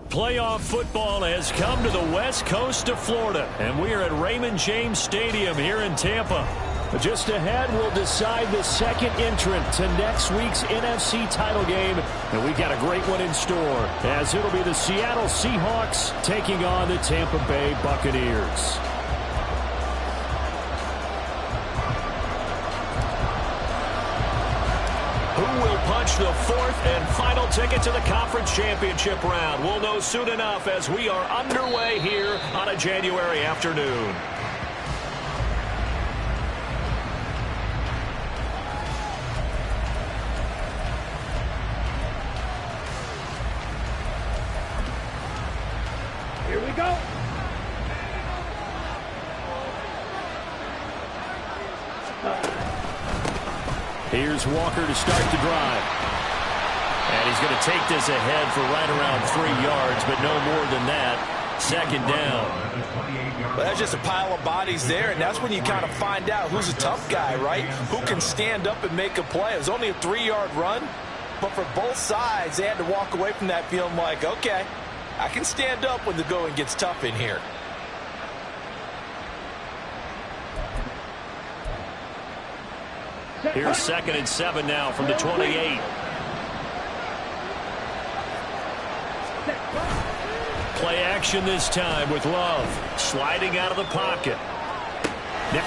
Playoff football has come to the west coast of Florida, and we are at Raymond James Stadium here in Tampa. But just ahead, we'll decide the second entrant to next week's NFC title game, and we've got a great one in store, as it'll be the Seattle Seahawks taking on the Tampa Bay Buccaneers. Who will punch the fourth and final ticket to the conference championship round? We'll know soon enough as we are underway here on a January afternoon. Here we go. Here's Walker to start the drive. And he's going to take this ahead for right around 3 yards, but no more than that. Second down. Well, that's just a pile of bodies there, and that's when you kind of find out who's a tough guy, right? Who can stand up and make a play. It was only a 3-yard run, but for both sides, they had to walk away from that feeling like, okay, I can stand up when the going gets tough in here. Here's 2nd and 7 now from the 28. Play action this time with Love. Sliding out of the pocket. They've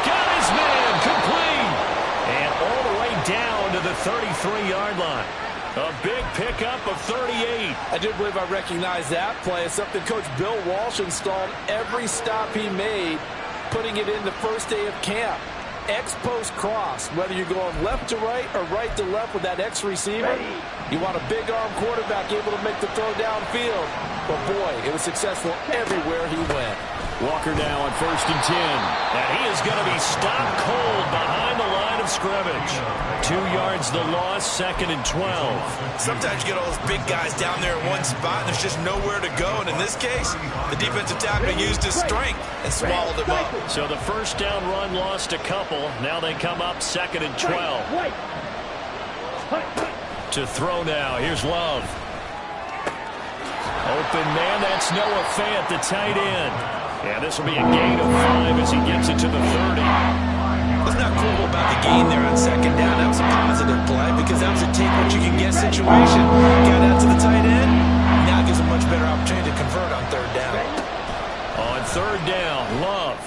got his man complete. And all the way down to the 33-yard line. A big pickup of 38. I do believe I recognize that play. It's something Coach Bill Walsh installed every stop he made, putting it in the first day of camp. X-post cross, whether you're going left to right or right to left with that X receiver, you want a big arm quarterback able to make the throw downfield. But boy, it was successful everywhere he went. Walker now on 1st and 10. And he is going to be stopped cold behind the line of scrimmage. 2 yards the loss, 2nd and 12. Sometimes you get all those big guys down there in one spot and there's just nowhere to go. And in this case, the defensive tackle used his strength and swallowed him up. So the first down run lost a couple. Now they come up 2nd and 12. To throw now. Here's Love. Open man, that's Noah Fant, the tight end. And this will be a gain of 5 as he gets it to the 30. What's not cool about the gain there on 2nd down? That was a positive play because that was a take what you can get situation. Got out to the tight end. Now it gives a much better opportunity to convert on 3rd down. On 3rd down, Love.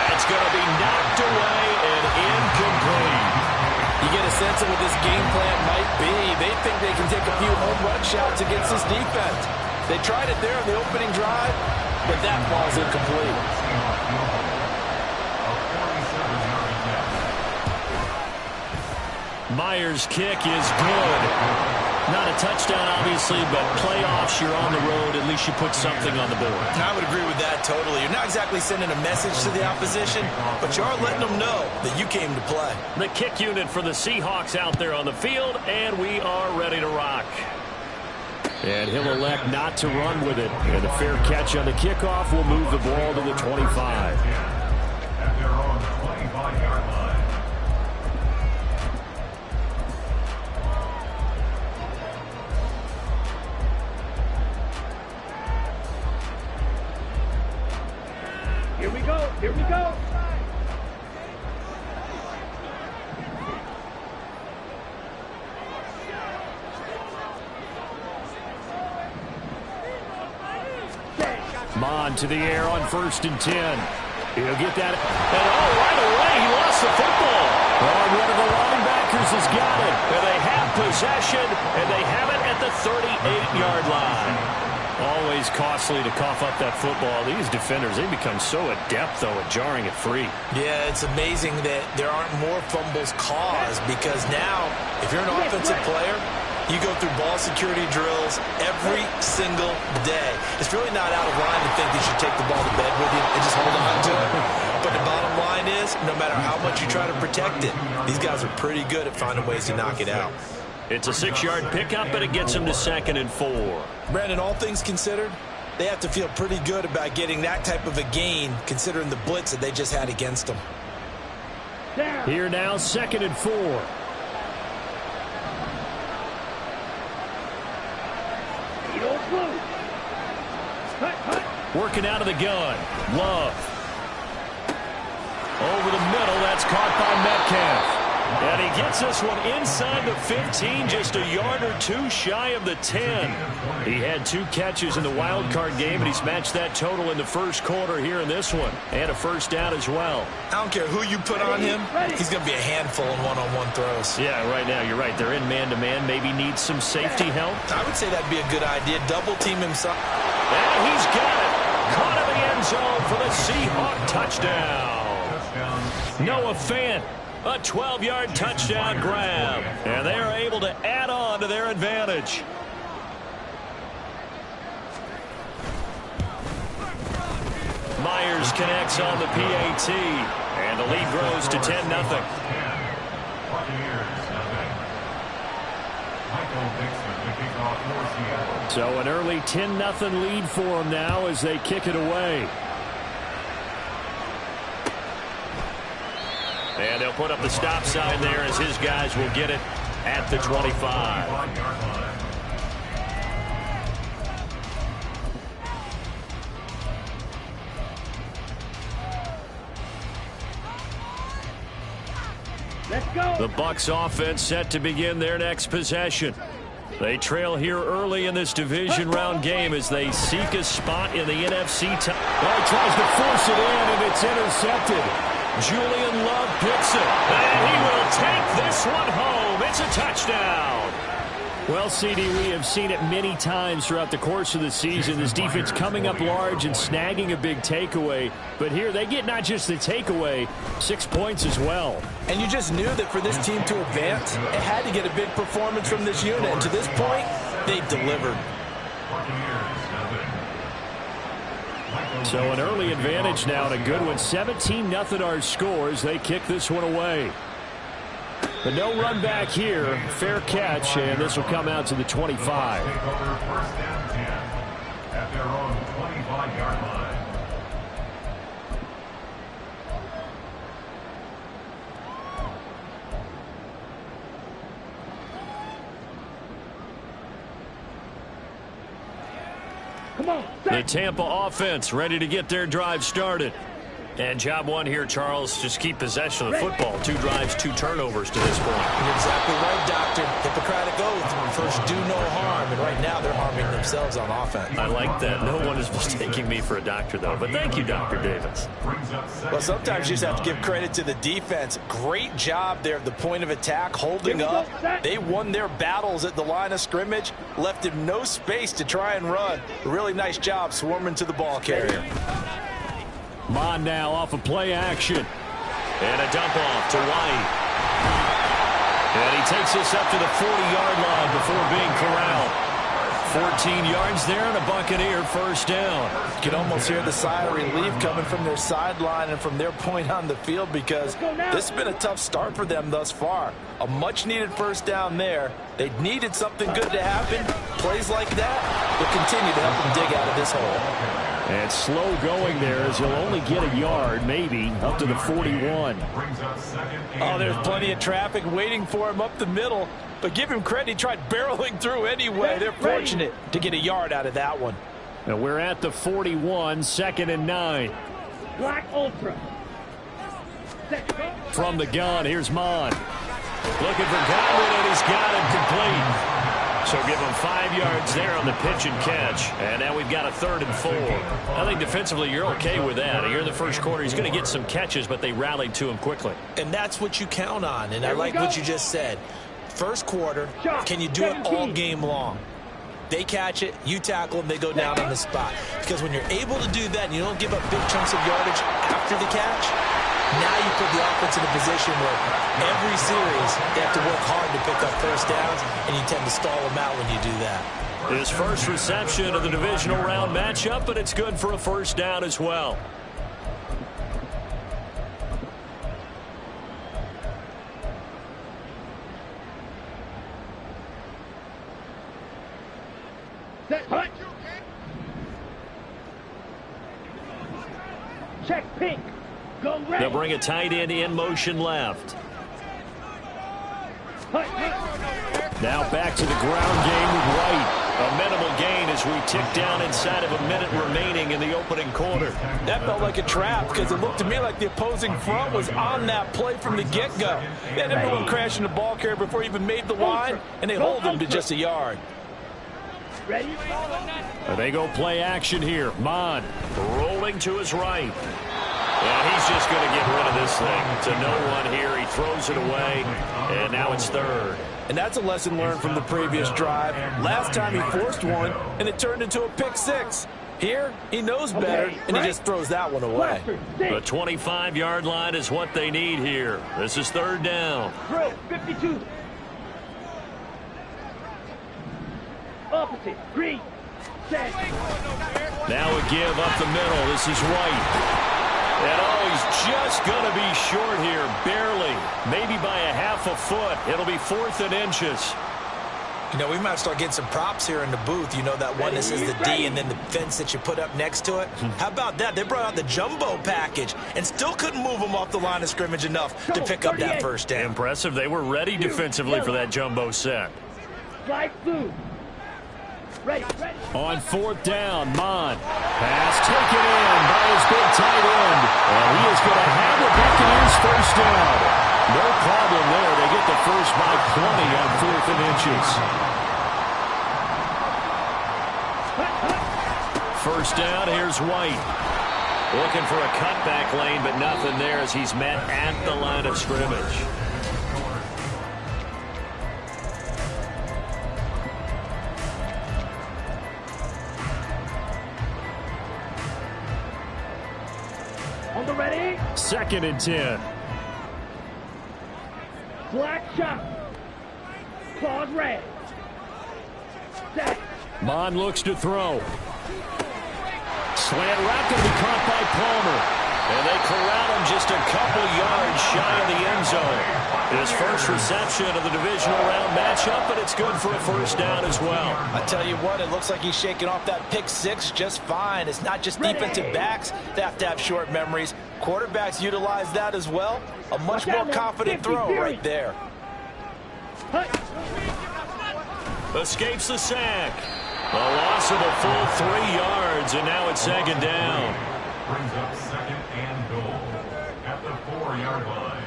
That's going to be knocked away and incomplete. You get a sense of what this game plan might be. They think they can take a few home run shots against this defense. They tried it there on the opening drive, but that ball's incomplete. Myers' kick is good. Not a touchdown, obviously, but playoffs, you're on the road. At least you put something on the board. I would agree with that totally. You're not exactly sending a message to the opposition, but you are letting them know that you came to play. The kick unit for the Seahawks out there on the field, and we are ready to rock. And he'll elect not to run with it. And a fair catch on the kickoff will move the ball to the 25. At their own 25-yard line. Here we go. Here we go. Mond to the air on 1st and 10. He'll get that. And right away, he lost the football. One of the linebackers has got it. And they have possession, and they have it at the 38-yard line. Always costly to cough up that football. These defenders, they become so adept, though, at jarring it free. Yeah, it's amazing that there aren't more fumbles caused because now, if you're an offensive player, you go through ball security drills every single day. It's really not out of line to think that you take the ball to bed with you and just hold on to it. But the bottom line is, no matter how much you try to protect it, these guys are pretty good at finding ways to knock it out. It's a 6-yard pickup, and it gets him to 2nd and 4. Brandon, all things considered, they have to feel pretty good about getting that type of a gain considering the blitz that they just had against them. Here now, 2nd and 4. Working out of the gun. Love. Over the middle, that's caught by Metcalf. And he gets this one inside the 15, just a yard or two shy of the 10. He had 2 catches in the wild card game, and he's matched that total in the first quarter here in this one. And a first down as well. I don't care who you put on him, he's going to be a handful in one-on-one throws. Yeah, right now, you're right. They're in man-to-man. Maybe needs some safety help. I would say that'd be a good idea. Double team himself. And he's got it. Caught in the end zone for the Seahawk touchdown. Noah Fant. A 12-yard touchdown grab. And they are able to add on to their advantage. Myers connects on the PAT. And the lead grows to 10-0. So an early 10-0 lead for them now as they kick it away. And they'll put up the stop sign there as his guys will get it at the 25. Let's go. The Bucs offense set to begin their next possession. They trail here early in this division round game as they seek a spot in the NFC. Well, he tries to force it in, and it's intercepted. Julian Love picks it, and he will take this one home. It's a touchdown. Well, CD, we have seen it many times throughout the course of the season. This defense coming up large and snagging a big takeaway. But here they get not just the takeaway, 6 points as well. And you just knew that for this team to advance, it had to get a big performance from this unit. And to this point, they've delivered. So an early advantage now and a good one. 17-0 our scores. They kick this one away. But no run back here. Fair catch, and this will come out to the 25. Take over 1st and 10 at their own 25-yard line. Come on. The Tampa offense ready to get their drive started. And job one here, Charles, just keep possession of the football. 2 drives, 2 turnovers to this point. You're exactly right, Doctor. Hippocratic oath. First, do no harm. And right now, they're harming themselves on offense. I like that. No one is mistaking me for a doctor, though. But thank you, Dr. Davis. Well, sometimes you just have to give credit to the defense. Great job there at the point of attack, holding up. They won their battles at the line of scrimmage, left him no space to try and run. A really nice job swarming to the ball carrier. Mond now off of play action. And a dump off to White. And he takes us up to the 40-yard line before being corralled. 14 yards there and a Buccaneer first down. You can almost hear the sigh of relief coming from their sideline and from their point on the field, because this has been a tough start for them thus far. A much-needed first down there. They needed something good to happen. Plays like that will continue to help them dig out of this hole. And slow going there as he'll only get a yard, maybe, up to the 41. Oh, there's plenty of traffic waiting for him up the middle. But give him credit, he tried barreling through anyway. They're fortunate to get a yard out of that one. Now we're at the 41, 2nd and 9. Black Ultra. From the gun, here's Mon. Looking for Godwin, and he's got him complete. So give him 5 yards there on the pitch and catch. And now we've got a 3rd and 4. I think defensively you're okay with that. Here in the first quarter, he's going to get some catches, but they rallied to him quickly. And that's what you count on. And I like what you just said. First quarter, can you do it all game long? They catch it, you tackle them, they go down on the spot. Because when you're able to do that and you don't give up big chunks of yardage after the catch, now you put the offense in a position where every series they have to work hard to pick up first downs, and you tend to stall them out when you do that. His first reception of the divisional round matchup, but it's good for a first down as well. Check pink. Go red. They'll bring a tight end in motion left. Now back to the ground game with White. A minimal gain as we tick down inside of a minute remaining in the opening quarter. That felt like a trap because it looked to me like the opposing front was on that play from the get-go. They had everyone crashing the ball carrier before he even made the line, and they hold him to just a yard. Ready? They go play action here. Mon rolling to his right. And he's just going to get rid of this thing. To no one here. He throws it away. And now it's 3rd. And that's a lesson learned from the previous drive. Last time he forced one, and it turned into a pick 6. Here, he knows better, and he just throws that one away. The 25-yard line is what they need here. This is 3rd down. 52. Opposite. Green. Set. Now a give up the middle. This is White. And he's just going to be short here, barely. Maybe by a half a foot. It'll be 4th and inches. You know, we might start getting some props here in the booth. You know, that one that says the D and then the fence that you put up next to it. How about that? They brought out the jumbo package and still couldn't move them off the line of scrimmage enough to pick up that first down. Impressive. They were ready defensively for that jumbo set. Slide through. Ready. On 4th down, Mon. Pass taken in by his big tight end. And he is going to have the Buccaneers first down. No problem there. They get the first by 20 on 4th and inches. First down, here's White. Looking for a cutback lane, but nothing there as he's met at the line of scrimmage. On the ready. 2nd and 10. Black shot. Claws red. Set. Mon looks to throw. Slant route going to be caught by Palmer. And they corral him just a couple yards shy of the end zone. His first reception of the divisional round matchup, but it's good for a first down as well. I tell you what, it looks like he's shaking off that pick 6 just fine. It's not just defensive backs that have to have short memories. Quarterbacks utilize that as well. A much more confident throw right there. Escapes the sack. A loss of a full 3 yards, and now it's 2nd down. Brings up 2nd and goal at the 4-yard line.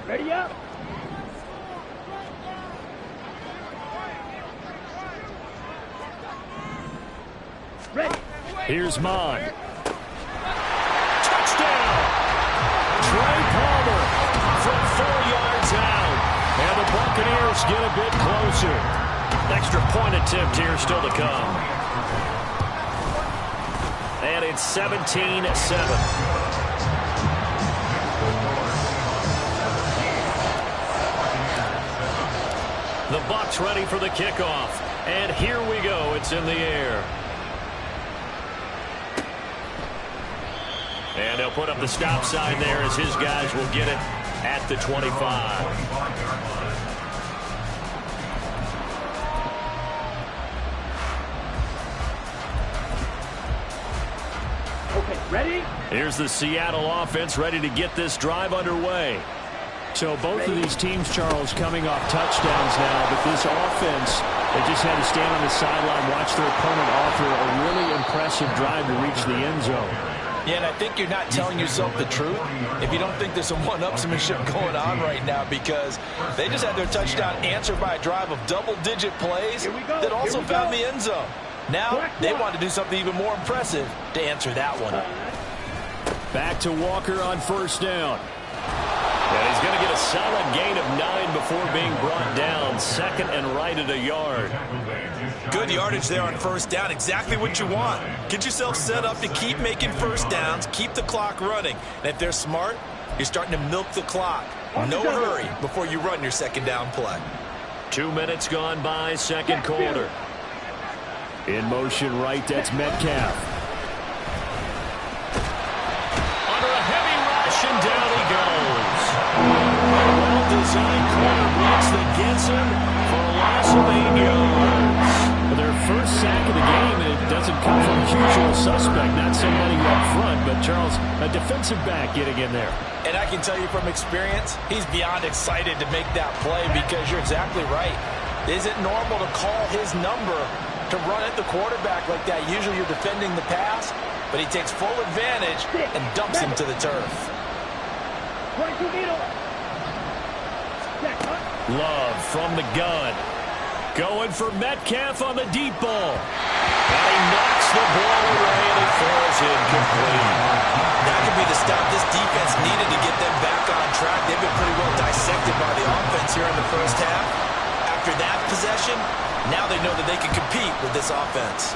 Ready up. Ready. Here's Mon. Touchdown! Trey Palmer from 4 yards out. And the Buccaneers get a bit closer. Extra point attempt here still to come. And it's 17-7. Bucs ready for the kickoff. And here we go. It's in the air. And they'll put up the stop sign there as his guys will get it at the 25. Okay, ready? Here's the Seattle offense ready to get this drive underway. So both of these teams, Charles, coming off touchdowns now, but this offense, they just had to stand on the sideline, watch their opponent offer a really impressive drive to reach the end zone. Yeah, and I think you're not telling yourself the truth if you don't think there's some one-upsmanship going on right now, because they just had their touchdown answered by a drive of double-digit plays that also found the end zone. Now they want to do something even more impressive to answer that one. Back to Walker on first down. And he's going to get a solid gain of 9 before being brought down. Second and right at a yard. Good yardage there on first down. Exactly what you want. Get yourself set up to keep making first downs, keep the clock running. And if they're smart, you're starting to milk the clock. No hurry before you run your second down play. 2 minutes gone by, second quarter. In motion right, that's Metcalf. Under a heavy rush, and down he goes. Well-designed corner blitz that gets him for a loss of 8 yards. Their first sack of the game, and it doesn't come from a usual suspect, not somebody up front, but Charles, a defensive back getting in there. And I can tell you from experience, he's beyond excited to make that play, because you're exactly right. Is it normal to call his number to run at the quarterback like that? Usually you're defending the pass, but he takes full advantage and dumps him to the turf. 22 meter. Love from the gun. Going for Metcalf on the deep ball. And he knocks the ball away, and it falls incomplete. That could be the stop this defense needed to get them back on track. They've been pretty well dissected by the offense here in the first half. After that possession, now they know that they can compete with this offense.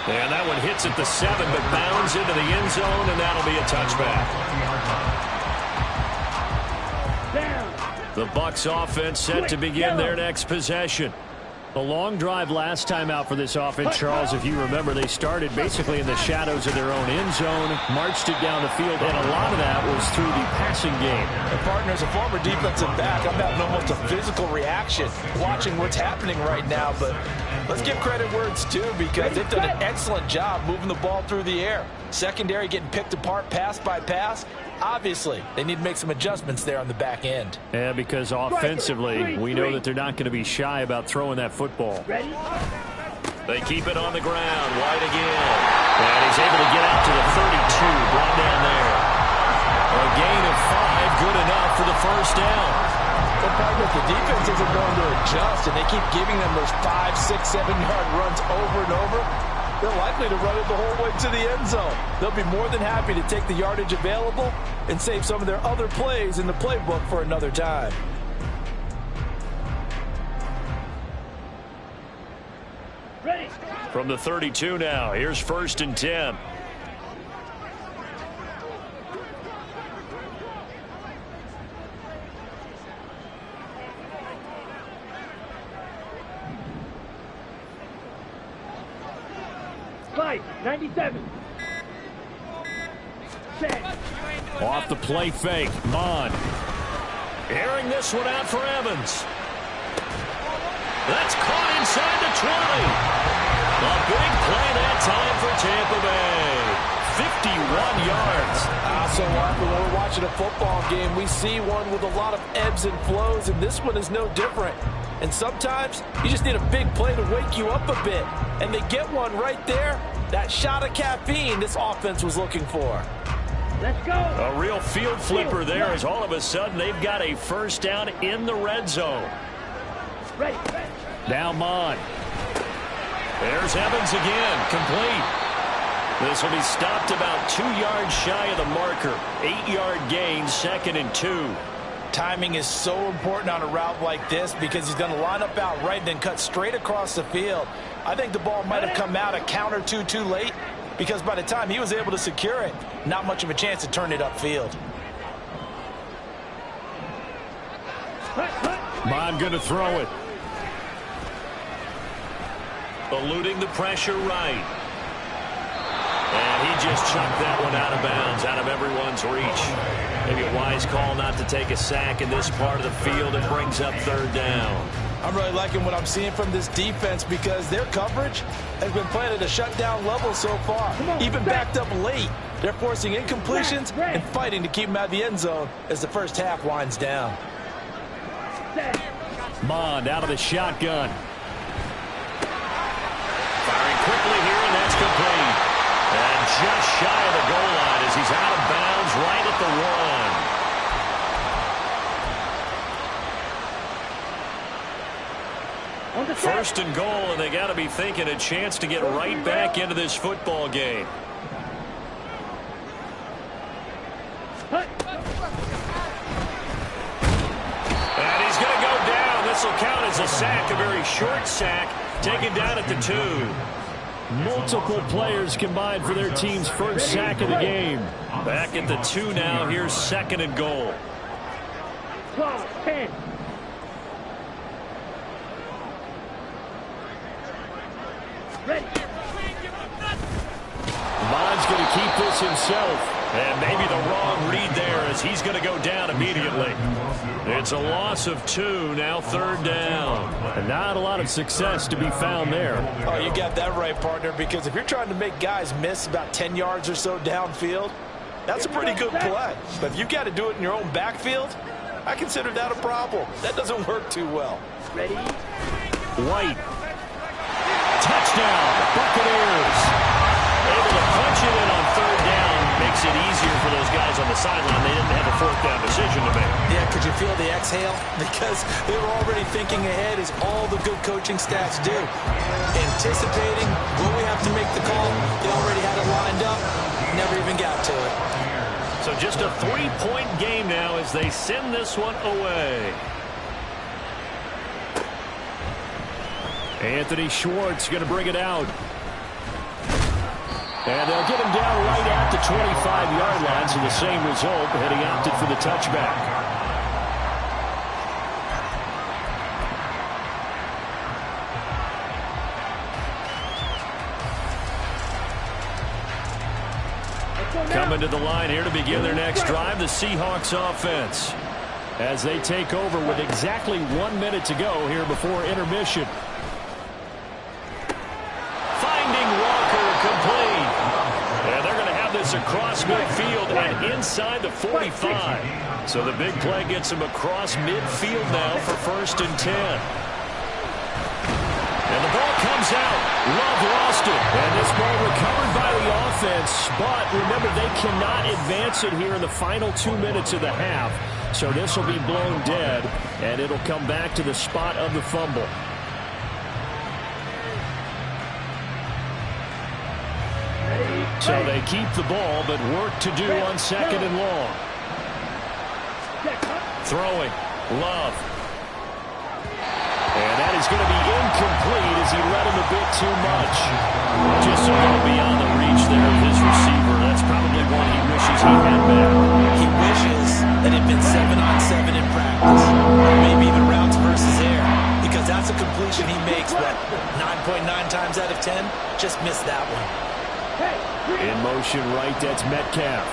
And that one hits at the 7, but bounds into the end zone, and that'll be a touchback. The Bucs offense set to begin their next possession. The long drive last time out for this offense, Charles, if you remember, they started basically in the shadows of their own end zone, marched it down the field, and a lot of that was through the passing game. And partner, as a former defensive back, I'm having almost a physical reaction watching what's happening right now, but let's give credit where it's due, because they've done an excellent job moving the ball through the air. Secondary getting picked apart pass by pass. Obviously, they need to make some adjustments there on the back end. Yeah, because offensively, we know that they're not going to be shy about throwing that football. Ready? They keep it on the ground. White again. And he's able to get out to the 32, brought down there. A gain of 5, good enough for the first down. But partner, if the defense isn't going to adjust and they keep giving them those 5, 6, 7-yard runs over and over, they're likely to run it the whole way to the end zone. They'll be more than happy to take the yardage available and save some of their other plays in the playbook for another time. Ready? From the 32 now, here's first and 10. Fight, 97. Set. Off the play fake, Mond. Airing this one out for Evans. That's caught inside the 20. A big play that time for Tampa Bay. 51 yards. So often when we're watching a football game, we see one with a lot of ebbs and flows, and this one is no different. And sometimes you just need a big play to wake you up a bit. And they get one right there. That shot of caffeine this offense was looking for. Let's go. A real field flipper there, as all of a sudden they've got a first down in the red zone. Ready. Now Mond. There's Evans again, complete. This will be stopped about 2 yards shy of the marker. 8-yard gain, 2nd and 2. Timing is so important on a route like this, because he's going to line up out right and then cut straight across the field. I think the ball might have come out a count or two too late, because by the time he was able to secure it, not much of a chance to turn it upfield. Bond going to throw it. Eluding the pressure right. And he just chucked that one out of bounds, out of everyone's reach. Maybe a wise call not to take a sack in this part of the field. It brings up third down. I'm really liking what I'm seeing from this defense because their coverage has been playing at a shutdown level so far. Even backed up late. They're forcing incompletions and fighting to keep them out of the end zone as the first half winds down. Bond out of the shotgun. Firing quickly here, and that's complete. And just shy of the goal line as he's out of bounds right at the 1. First and goal, and they got to be thinking a chance to get right back into this football game. And he's going to go down. This will count as a sack, a very short sack, taken down at the 2. Multiple players combined for their team's first sack of the game. Back at the 2 now. Here's second and goal. 12, 10. Ready. Bond's going to keep this himself. And maybe the wrong read there as he's going to go down immediately. It's a loss of 2, now third down. And not a lot of success to be found there. Oh, you got that right, partner, because if you're trying to make guys miss about 10 yards or so downfield, that's a pretty good play. But if you've got to do it in your own backfield, I consider that a problem. That doesn't work too well. Ready. White. Touchdown, Buccaneers. Able to punch it in on third down. Makes it easier for those guys on the sideline. They didn't have a fourth down decision to make. Yeah, could you feel the exhale? Because they were already thinking ahead as all the good coaching staffs do. Anticipating when we have to make the call. They already had it lined up. Never even got to it. So just a 3-point game now as they send this one away. Anthony Schwartz going to bring it out. And they'll get him down right at the 25-yard line, so the same result, and he opted for the touchback. Coming to the line here to begin their next drive, the Seahawks offense. As they take over with exactly 1 minute to go here before intermission. Complete. And they're going to have this across midfield and inside the 45. So the big play gets them across midfield now for first and 10. And the ball comes out. Love lost it. And this ball recovered by the offense. But remember, they cannot advance it here in the final 2 minutes of the half. So this will be blown dead, and it'll come back to the spot of the fumble. So they keep the ball, but work to do on second and long. Throwing. Love. And that is going to be incomplete as he let him a bit too much. Just a little beyond the reach there of his receiver. That's probably one he wishes he had back. He wishes that it had been 7-on-7 in practice. Or maybe even routes versus air. Because that's a completion he makes, but 9.9 times out of 10, just missed that one. In motion right, that's Metcalf.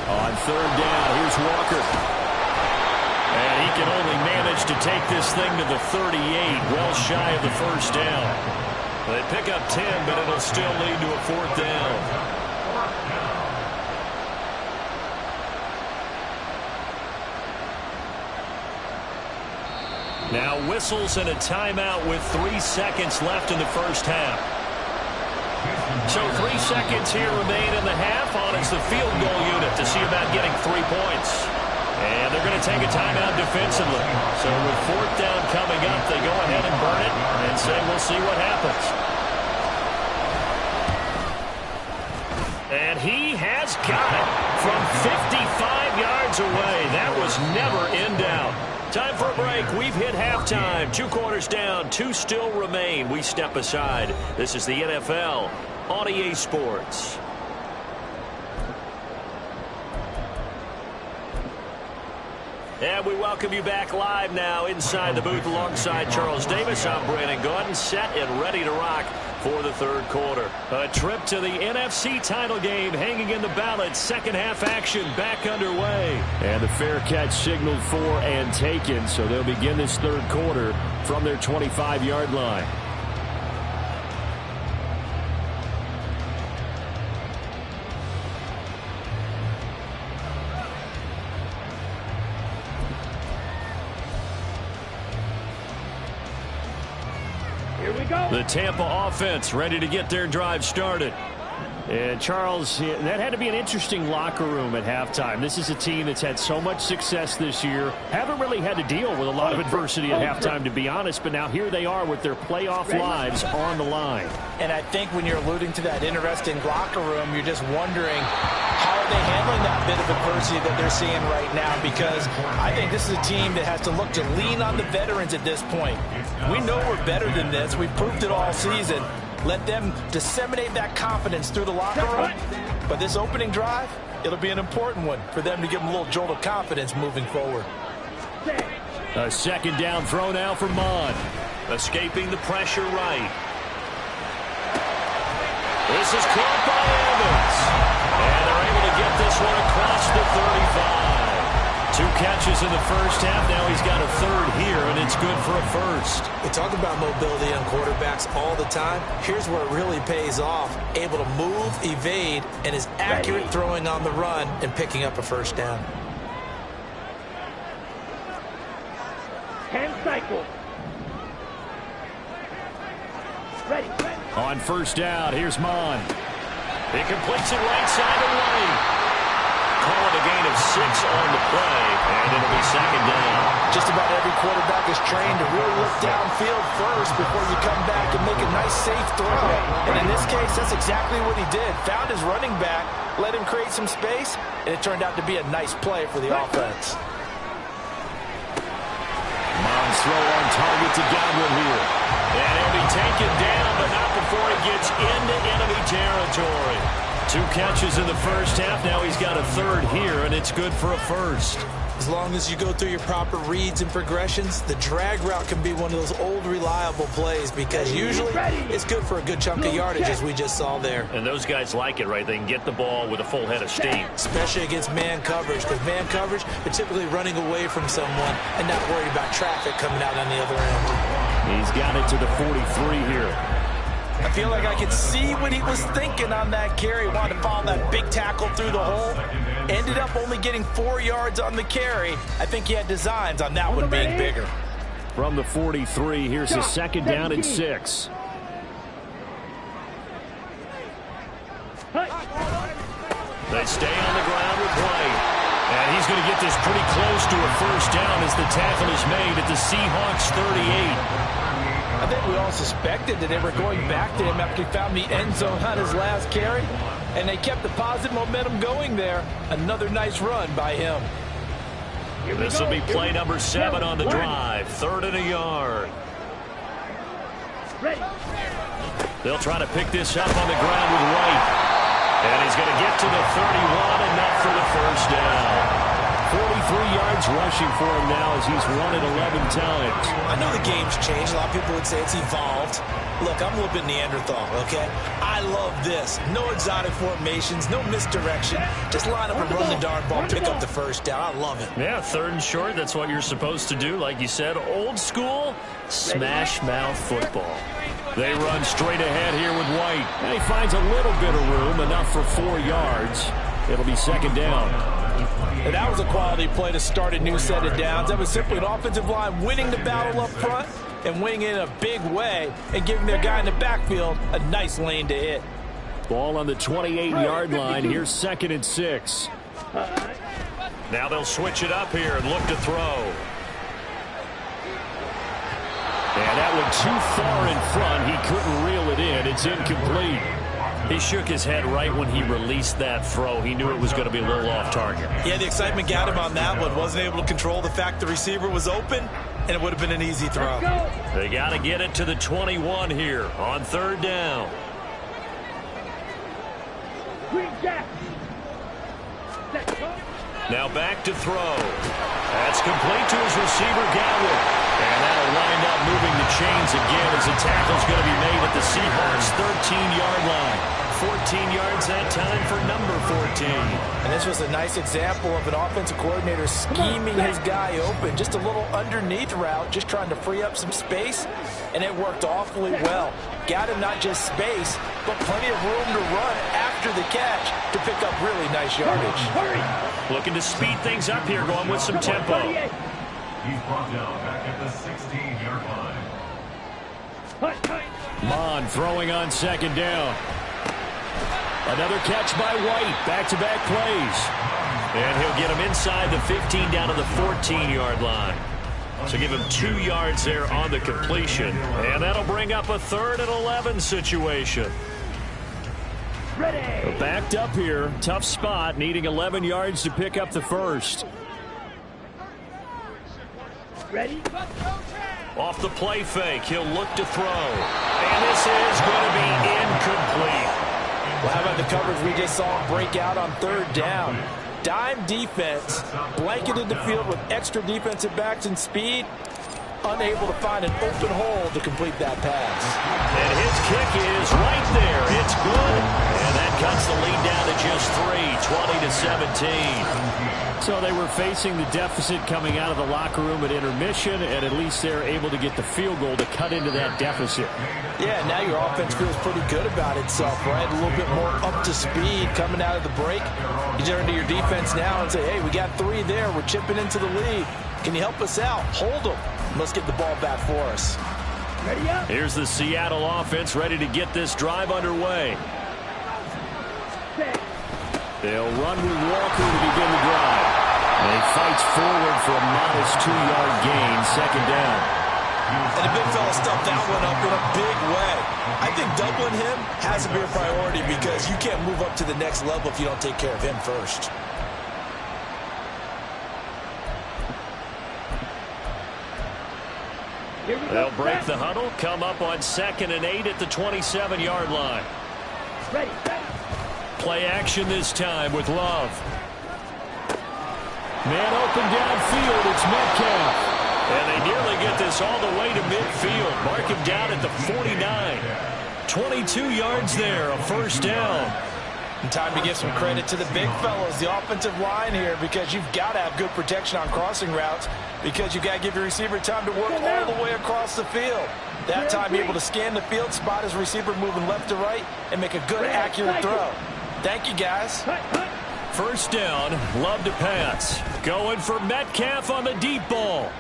On third down, here's Walker. And he can only manage to take this thing to the 38, well shy of the first down. They pick up 10, but it'll still lead to a fourth down. Now whistles and a timeout with 3 seconds left in the first half. So 3 seconds here remain in the half on it's the field goal unit to see about getting 3 points. And they're going to take a timeout defensively. So with fourth down coming up, they go ahead and burn it and say we'll see what happens. And he has got it from 55 yards away. That was never in doubt. Time for a break. We've hit halftime. 2 quarters down. 2 still remain. We step aside. This is the NFL on EA Sports. And we welcome you back live now inside the booth alongside Charles Davis. I'm Brandon Gaudin, set and ready to rock for the third quarter. A trip to the NFC title game hanging in the balance. Second half action back underway. And the fair catch signaled for and taken, so they'll begin this third quarter from their 25-yard line. The Tampa offense ready to get their drive started. And Charles, that had to be an interesting locker room at halftime. This is a team that's had so much success this year. Haven't really had to deal with a lot of adversity at halftime, to be honest. But now here they are with their playoff lives on the line. And I think when you're alluding to that interesting locker room, you're just wondering how are they handling that bit of adversity that they're seeing right now, because I think this is a team that has to look to lean on the veterans at this point. We know we're better than this. We've proved it all season. Let them disseminate that confidence through the locker room. But this opening drive, it'll be an important one for them to give them a little jolt of confidence moving forward. A second down throw now for Mond. Escaping the pressure right. This is caught by Evans. And they're able to get this one across the 35. 2 catches in the first half. Now he's got a third here, and it's good for a first. We talk about mobility on quarterbacks all the time. Here's where it really pays off. Able to move, evade, and is accurate throwing on the run and picking up a first down. 10 cycles. Ready. On first down, here's Mond. He completes it right side of lane. Call it a gain of 6 on the play, and it'll be second down. Just about every quarterback is trained to really look downfield first before you come back and make a nice, safe throw. And in this case, that's exactly what he did. Found his running back, let him create some space, and it turned out to be a nice play for the offense. Mond's throw on target to Godwin here. And he'll be taken down, but not before he gets into enemy territory. 2 catches in the first half. Now he's got a third here, and it's good for a first. As long as you go through your proper reads and progressions, the drag route can be one of those old reliable plays, because usually it's good for a good chunk of yardage, as we just saw there. And those guys like it, right? They can get the ball with a full head of steam. Especially against man coverage, because man coverage, they're typically running away from someone and not worried about traffic coming out on the other end. He's got it to the 43 here. I feel like I could see what he was thinking on that carry. Wanted to follow that big tackle through the hole. Ended up only getting 4 yards on the carry. I think he had designs on that one being bigger. From the 43, here's a second down and 6. They stay on the ground with White. And he's going to get this pretty close to a first down as the tackle is made at the Seahawks 38. I think we all suspected that they were going back to him after he found the end zone on his last carry, and they kept the positive momentum going there. Another nice run by him. This will be play number 7 on the drive. 3rd and a yard. They'll try to pick this up on the ground with White. And he's going to get to the 31, enough for the first down. 43 yards rushing for him now as he's run it 11 times. I know the game's changed. A lot of people would say it's evolved. Look, I'm a little bit Neanderthal, okay? I love this. No exotic formations, no misdirection. Just line up and run the darn ball, pick up the first down. I love it. Yeah, 3rd and short. That's what you're supposed to do. Like you said, old school, smash mouth football. They run straight ahead here with White. And he finds a little bit of room, enough for 4 yards. It'll be second down. And that was a quality play to start a new set of downs. That was simply an offensive line winning the battle up front and winning it in a big way and giving their guy in the backfield a nice lane to hit. Ball on the 28-yard line. Here's 2nd and 6. Now they'll switch it up here and look to throw. And that one too far in front. He couldn't reel it in. It's incomplete. He shook his head right when he released that throw. He knew it was going to be a little off target. Yeah, the excitement got him on that one. Wasn't able to control the fact the receiver was open, and it would have been an easy throw. They got to get it to the 21 here on 3rd down. Now back to throw. That's complete to his receiver, Godwin. And that'll wind up moving the chains again as the tackle's going to be made at the Seahawks' 13-yard line. 14 yards that time for number 14. And this was a nice example of an offensive coordinator scheming his guy open. Just a little underneath route, just trying to free up some space, and it worked awfully well. Got him not just space, but plenty of room to run after the catch to pick up really nice yardage. Looking to speed things up here, going with some tempo. He's brought down back at the 16-yard line. Mond throwing on second down. Another catch by White. Back-to-back plays. And he'll get him inside the 15 down to the 14-yard line. So give him 2 yards there on the completion. And that'll bring up a 3rd and 11 situation. Ready. Backed up here. Tough spot. Needing 11 yards to pick up the first. Ready. Off the play fake. He'll look to throw. And this is going to be incomplete. Well, how about the coverage we just saw him break out on 3rd down? Dime defense, blanketed the field with extra defensive backs and speed, unable to find an open hole to complete that pass. And his kick is right there. It's good. And that cuts the lead down to just 3, 20-17. So they were facing the deficit coming out of the locker room at intermission, and at least they're able to get the field goal to cut into that deficit. Yeah, now your offense feels pretty good about itself, right? A little bit more up to speed coming out of the break. You turn to your defense now and say, hey, we got 3 there. We're chipping into the lead. Can you help us out? Hold them. Let's get the ball back for us. Ready up. Here's the Seattle offense ready to get this drive underway. Set. They'll run with Walker to begin the drive. And he fights forward for a modest 2-yard gain, 2nd down. And the big fella stuffed that one up in a big way. I think doubling him has to be a priority because you can't move up to the next level if you don't take care of him first. Here we go. They'll break the huddle, come up on 2nd and 8 at the 27-yard line. Ready. Play action this time with Love. Man open downfield, it's Metcalf. And they nearly get this all the way to midfield. Mark him down at the 49. 22 yards there, a 1st down. And time to give some credit to the big fellows, the offensive line here, because you've got to have good protection on crossing routes because you've got to give your receiver time to work all the way across the field. That time, able to scan the field, spot his receiver moving left to right, and make a good, accurate throw. Thank you, guys. 1st down, Love to pass. Going for Metcalf on the deep ball.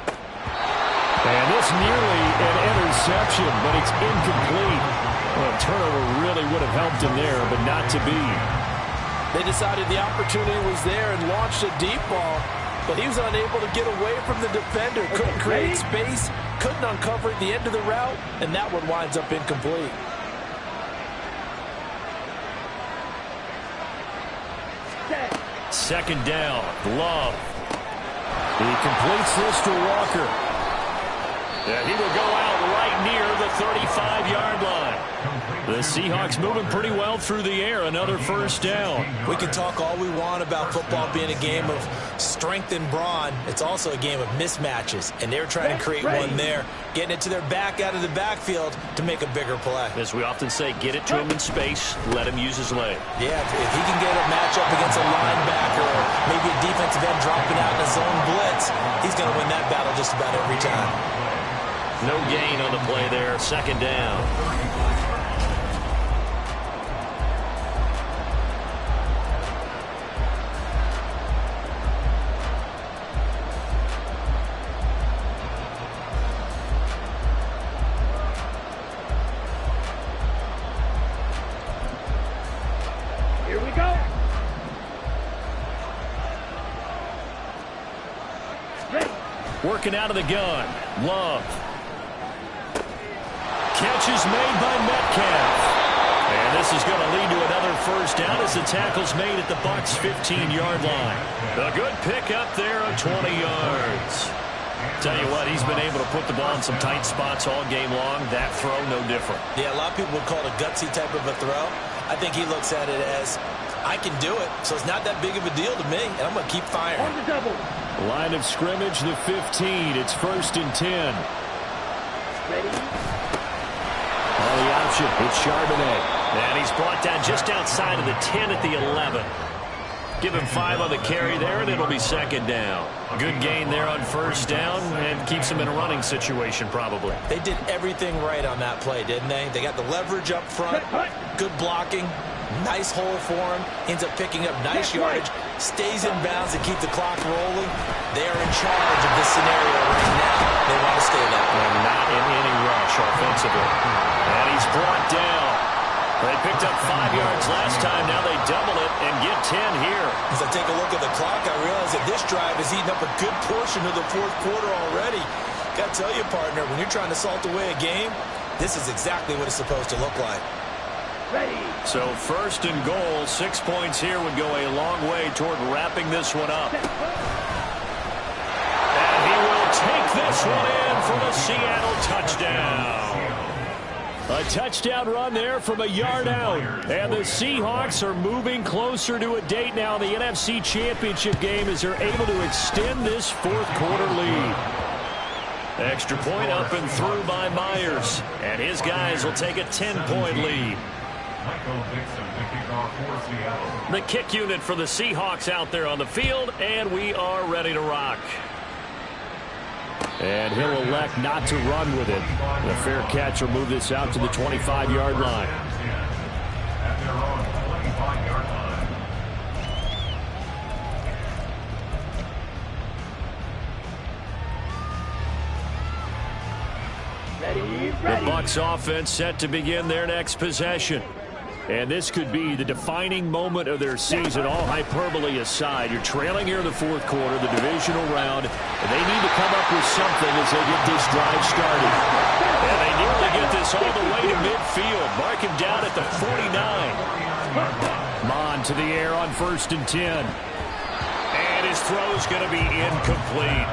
And this nearly an interception, but it's incomplete. Well, a turnover really would have helped him there, but not to be. They decided the opportunity was there and launched a deep ball, but he was unable to get away from the defender. Couldn't create space, couldn't uncover at the end of the route, and that one winds up incomplete. Set. 2nd down, Love. He completes this to Walker. And he will go out right near the 35-yard line. The Seahawks moving pretty well through the air. Another 1st down. We can talk all we want about football being a game of strength and brawn. It's also a game of mismatches, and they're trying to create one there, getting it to their back out of the backfield to make a bigger play. As we often say, get it to him in space, let him use his leg. Yeah, if he can get a matchup against a linebacker or maybe a defensive end dropping out in a zone blitz, he's going to win that battle just about every time. No gain on the play there, 2nd down. Here we go. Ready. Working out of the gun, Love. Catch is made by Metcalf. And this is going to lead to another 1st down as the tackle's made at the Bucs' 15-yard line. A good pickup there of 20 yards. Tell you what, he's been able to put the ball in some tight spots all game long. That throw, no different. Yeah, a lot of people would call it a gutsy type of a throw. I think he looks at it as, I can do it, so it's not that big of a deal to me, and I'm going to keep firing. On the double. Line of scrimmage, the 15. It's 1st and 10. Ready. On the option, it's Charbonnet. And he's brought down just outside of the 10 at the 11. Give him 5 on the carry there, and it'll be 2nd down. Good gain there on 1st down, and keeps him in a running situation probably. They did everything right on that play, didn't they? They got the leverage up front, good blocking, nice hole for him, ends up picking up nice yardage, stays in bounds to keep the clock rolling. They are in charge of this scenario right now. They want to stay that way. And not in any rush offensively. And he's brought down. They picked up 5 yards last time. Now they double it and get 10 here. As I take a look at the clock, I realize that this drive has eaten up a good portion of the 4th quarter already. Got to tell you, partner, when you're trying to salt away a game, this is exactly what it's supposed to look like. Ready. So 1st and goal, 6 points here would go a long way toward wrapping this one up. And he will take this one in for the Seattle touchdown. A touchdown run there from a yard out. And the Seahawks are moving closer to a date now in the NFC Championship game as they're able to extend this 4th quarter lead. Extra point up and through by Myers. And his guys will take a 10-point lead. Michael Dixon, the kickoff for Seattle. The kick unit for the Seahawks out there on the field, and we are ready to rock. And he'll elect not to run with it. The fair catch will move this out to the 25-yard line. At their own 25-yard line. Ready. The Bucs offense set to begin their next possession. And this could be the defining moment of their season, all hyperbole aside. You're trailing here in the 4th quarter, the divisional round, and they need to come up with something as they get this drive started. And they nearly get this all the way to midfield. Mark him down at the 49. Mon to the air on 1st and 10. And his throw's going to be incomplete.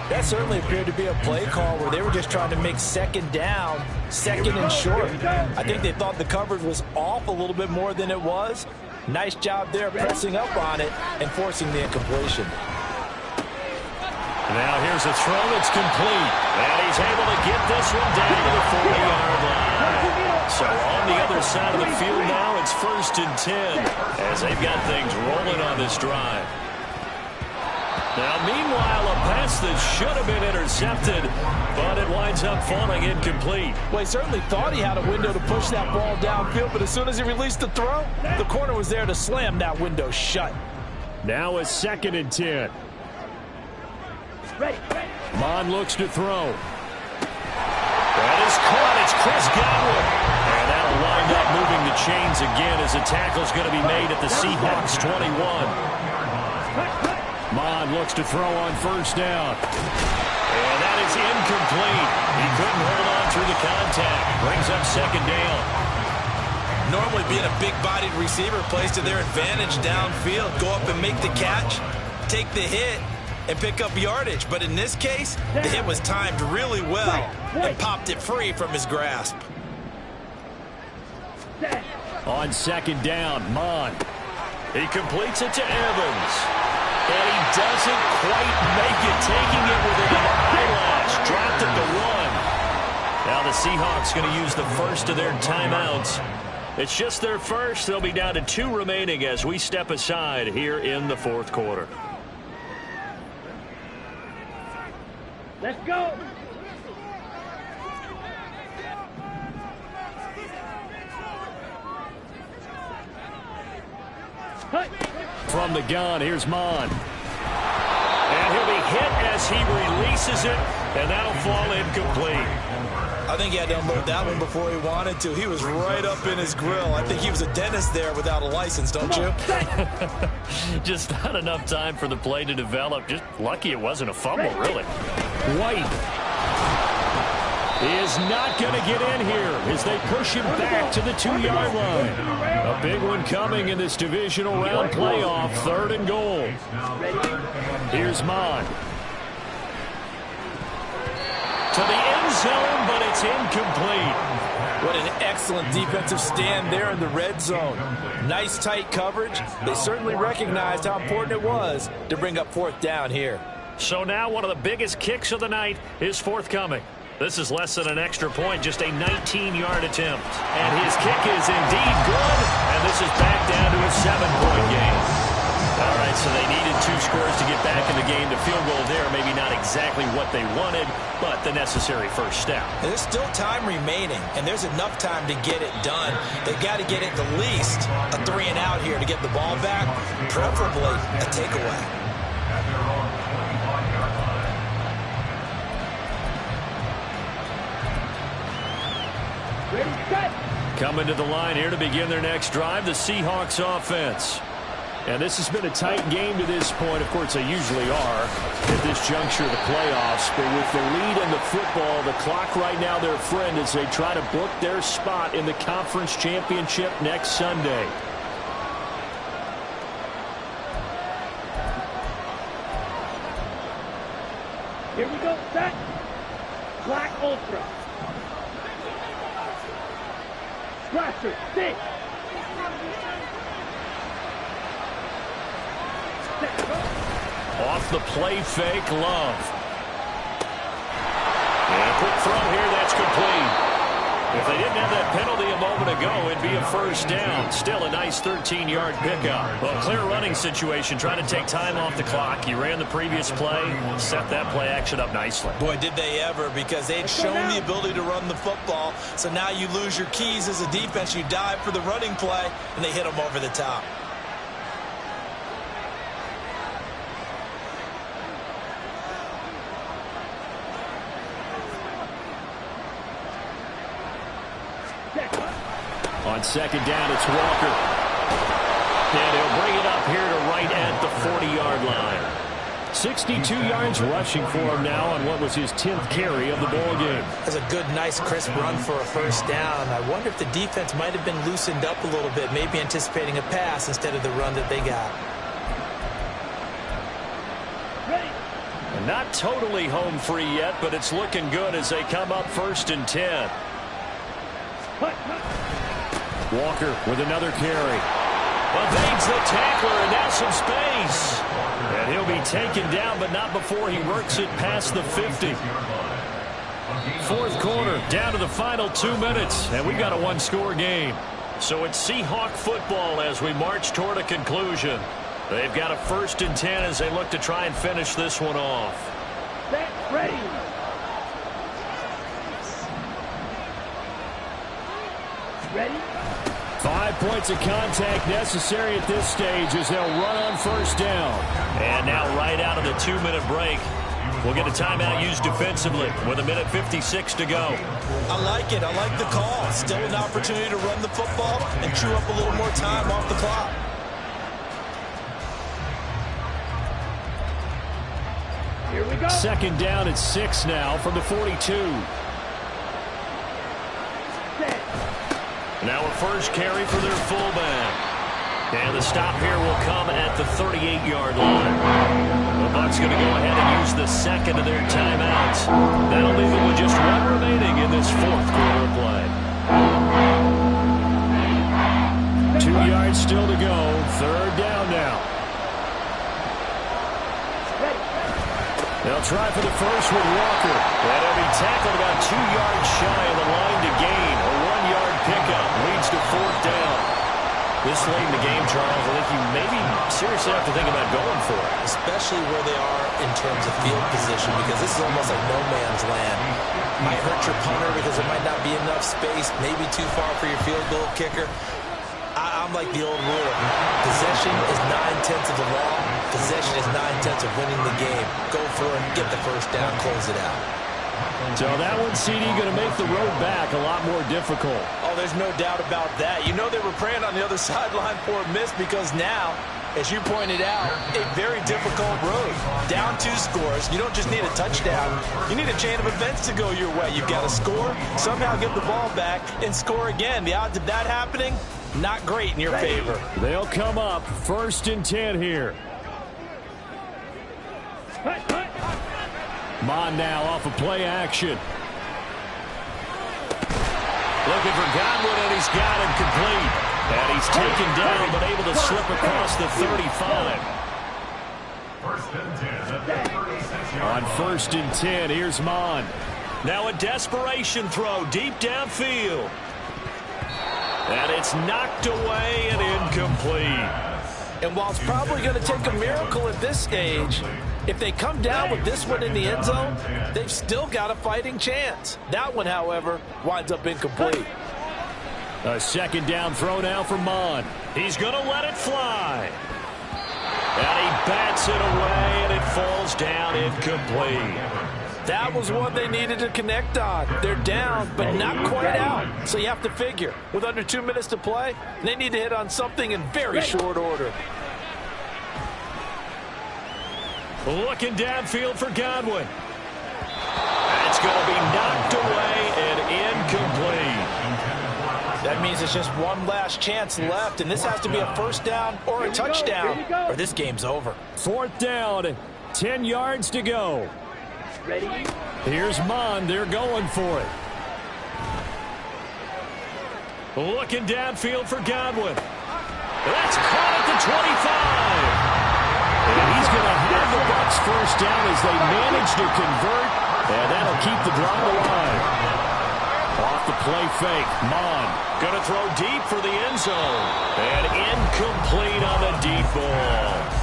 That certainly appeared to be a play call where they were just trying to make 2nd down, 2nd and short. I think they thought the coverage was off a little bit more than it was. Nice job there pressing up on it and forcing the incompletion. Now here's a throw that's complete. And he's able to get this one down to the 40-yard line. So on the other side of the field now, it's 1st and 10 as they've got things rolling on this drive. Now, meanwhile, a pass that should have been intercepted, but it winds up falling incomplete. Well, he certainly thought he had a window to push that ball downfield, but as soon as he released the throw, the corner was there to slam that window shut. Now a 2nd and 10. Ready. Mon looks to throw. That is caught. It's Chris Godwin. And that'll wind up moving the chains again as the tackle's going to be made at the Seahawks 21. Mon looks to throw on 1st down. And that is incomplete. He couldn't hold on through the contact. Brings up 2nd down. Normally being a big-bodied receiver plays to their advantage downfield. Go up and make the catch, take the hit, and pick up yardage. But in this case, the hit was timed really well and popped it free from his grasp. On 2nd down, Mon. He completes it to Evans. And he doesn't quite make it, taking it within an eyelash. Dropped at the 1. Now the Seahawks going to use the first of their timeouts. It's just their first. They'll be down to 2 remaining as we step aside here in the 4th quarter. Let's go. From the gun, here's Mon. And he'll be hit as he releases it, and that'll fall incomplete. I think he had to unload that one before he wanted to. He was right up in his grill. I think he was a dentist there without a license, don't you? Just not enough time for the play to develop. Just lucky it wasn't a fumble, really. White is not going to get in here as they push him back to the 2-yard line. A big one coming in this divisional round playoff, 3rd and goal. Here's Mon. To the end zone, but it's incomplete. What an excellent defensive stand there in the red zone. Nice tight coverage. They certainly recognized how important it was to bring up fourth down here. So now one of the biggest kicks of the night is forthcoming. This is less than an extra point, just a 19-yard attempt. And his kick is indeed good, and this is back down to a 7-point game. All right, so they needed 2 scores to get back in the game. The field goal there, maybe not exactly what they wanted, but the necessary first step. There's still time remaining, and there's enough time to get it done. They've got to get it at least a 3-and-out here to get the ball back, preferably a takeaway. At their own 25-yard line. Ready, set. Coming to the line here to begin their next drive, the Seahawks offense. And this has been a tight game to this point. Of course, they usually are at this juncture of the playoffs. But with the lead in the football, the clock right now their friend as they try to book their spot in the conference championship next Sunday. Here we go, set. Black Ultra. Scratcher, stick. Off the play fake, Love. And a quick throw here, that's complete. If they didn't have that penalty a moment ago, it'd be a first down. Still a nice 13-yard pickup. Well, clear running situation, trying to take time off the clock. You ran the previous play, set that play action up nicely. Boy, did they ever, because they'd shown the ability to run the football. So now you lose your keys as a defense. You dive for the running play, and they hit them over the top. On second down, it's Walker. And he'll bring it up here to right at the 40-yard line. 62 yards rushing for him now on what was his 10th carry of the ball game. That's a good, nice, crisp run for a first down. I wonder if the defense might have been loosened up a little bit, maybe anticipating a pass instead of the run that they got. And not totally home free yet, but it's looking good as they come up 1st and 10. Walker with another carry. Evades the tackler, and now some space. And he'll be taken down, but not before he works it past the 50. 4th quarter, down to the final 2 minutes, and we've got a 1-score game. So it's Seahawk football as we march toward a conclusion. They've got a 1st and 10 as they look to try and finish this one off. Set, ready. Ready? 5 points of contact necessary at this stage as they'll run on 1st down. And now right out of the 2-minute break, we'll get a timeout used defensively with 1:56 to go. I like it. I like the call. Still an opportunity to run the football and chew up a little more time off the clock. Here we go. 2nd down at 6 now from the 42. Set. Now a first carry for their fullback. And the stop here will come at the 38-yard line. The Bucs going to go ahead and use the second of their timeouts. That'll leave them with just 1 remaining in this 4th quarter of play. 2 yards still to go. 3rd down now. They'll try for the first with Walker. And he'll be tackled about 2 yards shy of the line to gain. A 1-yard pickup leads to 4th down. This late in the game, Charles, I think you maybe seriously have to think about going for it. Especially where they are in terms of field position, because this is almost like no man's land. Might hurt your punter because there might not be enough space, maybe too far for your field goal kicker. I'm like the old rule. Possession is 9/10 of the law. Possession is 9/10 of winning the game. Go for it, get the first down, close it out. So that one, CD, going to make the road back a lot more difficult. Oh, there's no doubt about that. You know they were praying on the other sideline for a miss because now, as you pointed out, a very difficult road. Down 2 scores. You don't just need a touchdown. You need a chain of events to go your way. You've got to score, somehow get the ball back, and score again. The odds of that happening, not great in your favor. They'll come up 1st and 10 here. Mon now off of play action. Looking for Godwin, and he's got him complete. And he's taken down, but able to slip across the 35. First and 10 at the 36-yard line. On first and 10, here's Mon. Now a desperation throw deep downfield. And it's knocked away and incomplete. And while it's probably going to take a miracle at this stage, if they come down with this one in the end zone, they've still got a fighting chance. That one, however, winds up incomplete. A second down throw now for Mon. He's going to let it fly. And he bats it away, and it falls down incomplete. That was one they needed to connect on. They're down, but not quite out. So you have to figure, with under 2 minutes to play, they need to hit on something in very short order. Looking downfield for Godwin. It's going to be knocked away and incomplete. That means it's just one last chance left, and this has to be a first down or a touchdown, or this game's over. Fourth down, 10 yards to go. Ready? Here's Mon. They're going for it. Looking downfield for Godwin. That's caught at the 25. And he's going to have the Bucs first down as they manage to convert. And that'll keep the drive alive. Off the play fake. Mon going to throw deep for the end zone. And incomplete on the deep ball.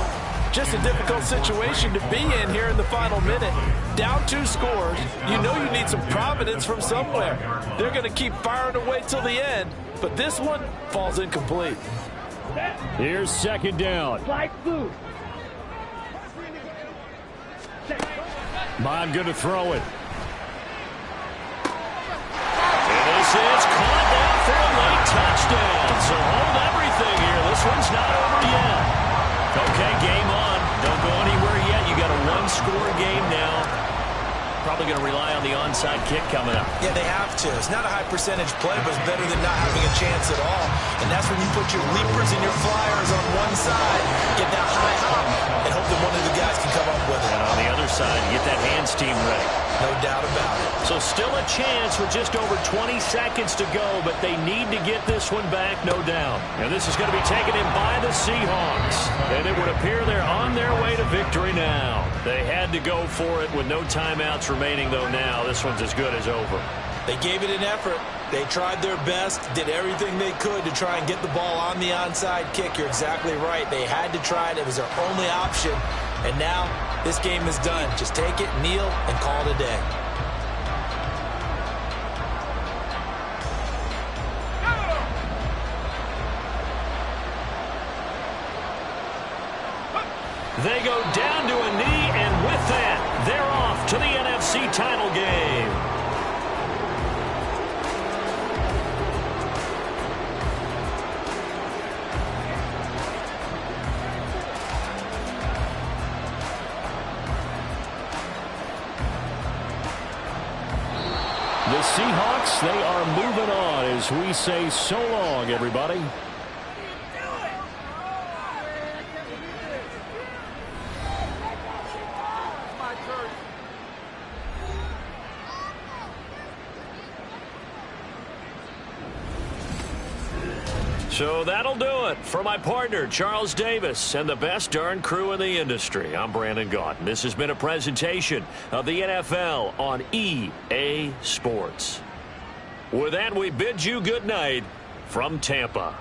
Just a difficult situation to be in here in the final minute. Down 2 scores. You know you need some providence from somewhere. They're going to keep firing away till the end, but this one falls incomplete. Here's second down. Like food. Mon going to throw it. And this is caught down for a late touchdown. So hold everything here. This one's not over yet. Okay, game on. Don't go anywhere yet. You got a one-score game now. Probably going to rely on the onside kick coming up. Yeah, they have to. It's not a high percentage play, but it's better than not having a chance at all. And that's when you put your leapers and your flyers on one side, get that high hop, and hope that one of the guys can come up with it. And on the other side, you get that hands team ready. No doubt about it. So still a chance with just over 20 seconds to go, but they need to get this one back, no doubt. And this is going to be taken in by the Seahawks. And it would appear they're on their way to victory now. They had to go for it with no timeouts remaining, though now this one's as good as over. They gave it an effort. They tried their best, did everything they could to try and get the ball on the onside kick. You're exactly right. They had to try it. It was their only option. And now this game is done. Just take it, kneel, and call it a day. They go down to a knee, and with that, they're off to the NFC title game. The Seahawks, they are moving on as we say so long, everybody. So that'll do it for my partner, Charles Davis, and the best darn crew in the industry. I'm Brandon Gault. This has been a presentation of the NFL on EA Sports. With that, we bid you good night from Tampa.